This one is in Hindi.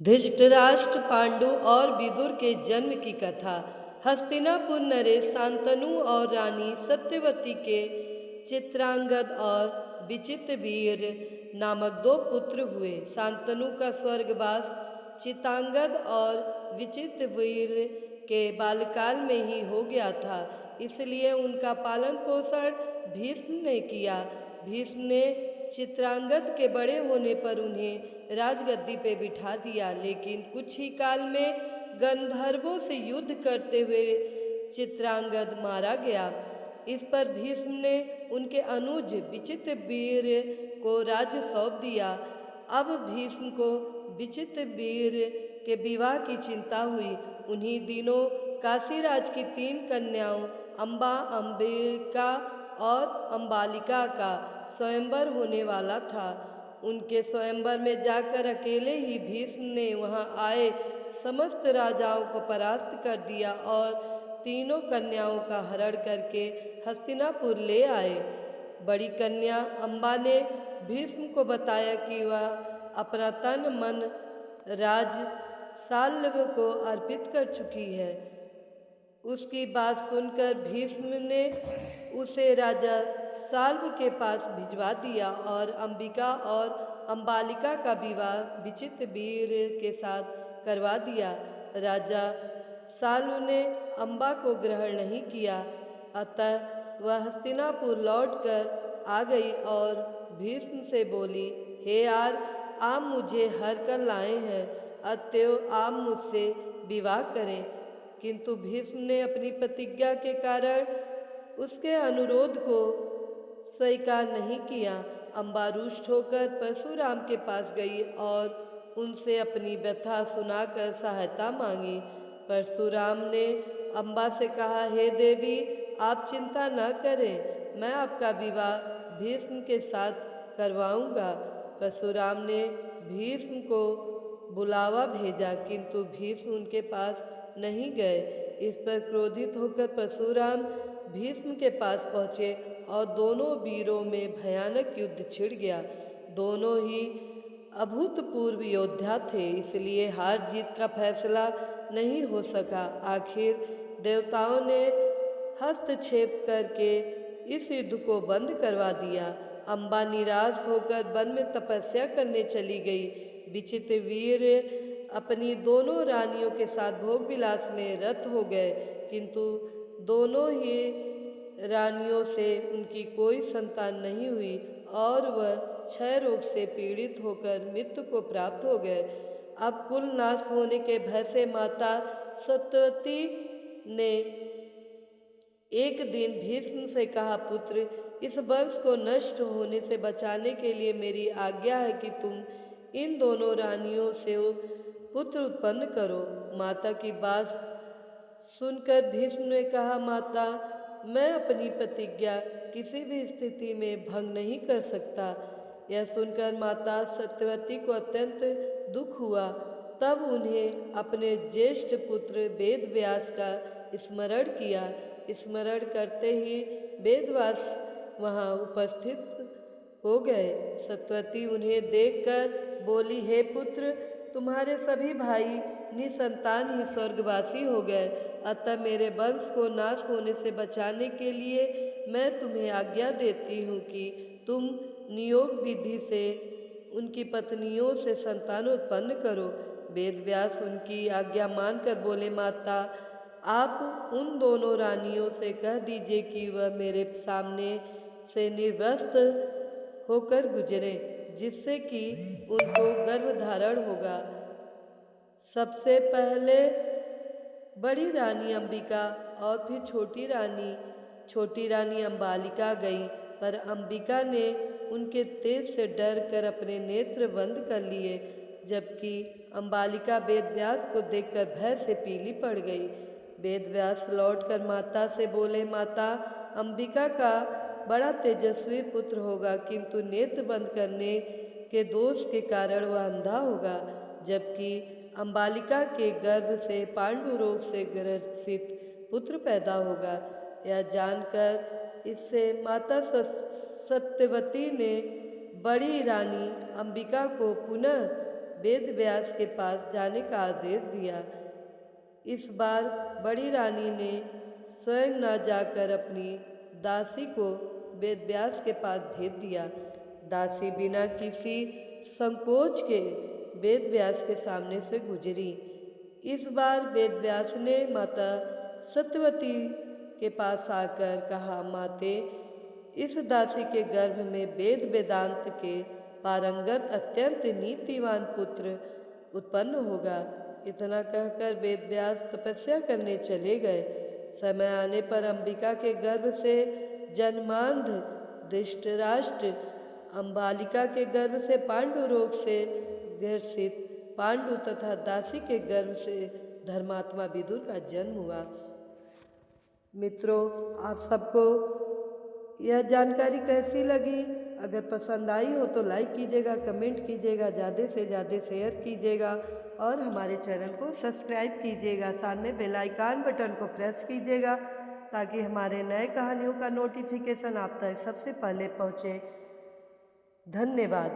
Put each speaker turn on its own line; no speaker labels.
धृतराष्ट्र, पांडु और विदुर के जन्म की कथा। हस्तिनापुर नरेश शांतनु और रानी सत्यवती के चित्रांगद और विचित्रवीर नामक दो पुत्र हुए। शांतनु का स्वर्गवास चित्रांगद और विचित्रवीर के बाल्यकाल में ही हो गया था, इसलिए उनका पालन पोषण भीष्म ने किया। भीष्म ने चित्रांगद के बड़े होने पर उन्हें राजगद्दी पे बिठा दिया, लेकिन कुछ ही काल में गंधर्वों से युद्ध करते हुए चित्रांगद मारा गया। इस पर भीष्म ने उनके अनुज विचित्रवीर को राज्य सौंप दिया। अब भीष्म को विचित्रवीर के विवाह की चिंता हुई। उन्हीं दिनों काशीराज की 3 कन्याओं अम्बा, अंबिका और अम्बालिका का स्वयंवर होने वाला था। उनके स्वयंवर में जाकर अकेले ही भीष्म ने वहां आए समस्त राजाओं को परास्त कर दिया और तीनों कन्याओं का हरण करके हस्तिनापुर ले आए। बड़ी कन्या अम्बा ने भीष्म को बताया कि वह अपना तन मन राज साल्व को अर्पित कर चुकी है। उसकी बात सुनकर भीष्म ने उसे राजा साल्व के पास भिजवा दिया और अंबिका और अम्बालिका का विवाह विचित्रवीर के साथ करवा दिया। राजा साल्व ने अम्बा को ग्रहण नहीं किया, अतः वह हस्तिनापुर लौटकर आ गई और भीष्म से बोली, हे यार, आप मुझे हर कर लाए हैं, अतएव आप मुझसे विवाह करें। किंतु भीष्म ने अपनी प्रतिज्ञा के कारण उसके अनुरोध को स्वीकार नहीं किया। अम्बा रुष्ट होकर परशुराम के पास गई और उनसे अपनी व्यथा सुनाकर सहायता मांगी। परशुराम ने अम्बा से कहा, हे देवी, आप चिंता न करें, मैं आपका विवाह भीष्म के साथ करवाऊंगा। परशुराम ने भीष्म को बुलावा भेजा, किंतु भीष्म उनके पास नहीं गए। इस पर क्रोधित होकर परशुराम भीष्म के पास पहुँचे और दोनों वीरों में भयानक युद्ध छिड़ गया। दोनों ही अभूतपूर्व योद्धा थे, इसलिए हार जीत का फैसला नहीं हो सका। आखिर देवताओं ने हस्तक्षेप करके इस युद्ध को बंद करवा दिया। अम्बा निराश होकर वन में तपस्या करने चली गई। विचित्रवीर अपनी दोनों रानियों के साथ भोग विलास में रत हो गए, किंतु दोनों ही रानियों से उनकी कोई संतान नहीं हुई और वह क्षय रोग से पीड़ित होकर मृत्यु को प्राप्त हो गए। अब कुल नाश होने के भय से माता सत्यवती ने एक दिन भीष्म से कहा, पुत्र, इस वंश को नष्ट होने से बचाने के लिए मेरी आज्ञा है कि तुम इन दोनों रानियों से पुत्र उत्पन्न करो। माता की बात सुनकर भीष्म ने कहा, माता, मैं अपनी प्रतिज्ञा किसी भी स्थिति में भंग नहीं कर सकता। यह सुनकर माता सत्यवती को अत्यंत दुख हुआ। तब उन्हें अपने ज्येष्ठ पुत्र वेदव्यास का स्मरण किया। स्मरण करते ही वेदव्यास वहां उपस्थित हो गए। सत्यवती उन्हें देखकर बोली, हे पुत्र, तुम्हारे सभी भाई निसंतान ही स्वर्गवासी हो गए, अतः मेरे वंश को नाश होने से बचाने के लिए मैं तुम्हें आज्ञा देती हूँ कि तुम नियोग विधि से उनकी पत्नियों से संतान उत्पन्न करो। वेदव्यास उनकी आज्ञा मानकर बोले, माता, आप उन दोनों रानियों से कह दीजिए कि वह मेरे सामने से निर्वस्त्र होकर गुजरे, जिससे कि उनको गर्भधारण होगा। सबसे पहले बड़ी रानी अंबिका और फिर छोटी रानी अम्बालिका गईं, पर अंबिका ने उनके तेज से डर कर अपने नेत्र बंद कर लिए, जबकि अम्बालिका वेदव्यास को देखकर भय से पीली पड़ गई। वेदव्यास लौटकर माता से बोले, माता, अंबिका का बड़ा तेजस्वी पुत्र होगा, किंतु नेत्र बंद करने के दोष के कारण वह अंधा होगा, जबकि अम्बालिका के गर्भ से पांडु रोग से ग्रसित पुत्र पैदा होगा। यह जानकर इससे माता सत्यवती ने बड़ी रानी अंबिका को पुनः वेद व्यास के पास जाने का आदेश दिया। इस बार बड़ी रानी ने स्वयं न जाकर अपनी दासी को वेद व्यास के पास भेज दिया। दासी बिना किसी संकोच के वेद व्यास के सामने से गुजरी। इस बार वेद व्यास ने माता सत्यवती के पास आकर कहा, माते, इस दासी के गर्भ में वेद वेदांत के पारंगत अत्यंत नीतिवान पुत्र उत्पन्न होगा। इतना कहकर वेद व्यास तपस्या करने चले गए। समय आने पर अंबिका के गर्भ से जन्मांध धृतराष्ट्र, अंबालिका के गर्भ से पांडु रोग से ग्रसित पांडु तथा दासी के गर्भ से धर्मात्मा विदुर का जन्म हुआ। मित्रों, आप सबको यह जानकारी कैसी लगी? अगर पसंद आई हो तो लाइक कीजिएगा, कमेंट कीजिएगा, ज़्यादा से ज़्यादा शेयर कीजिएगा और हमारे चैनल को सब्सक्राइब कीजिएगा। साथ में बेल आइकन बटन को प्रेस कीजिएगा ताकि हमारे नए कहानियों का नोटिफिकेशन आप तक सबसे पहले पहुँचे। धन्यवाद।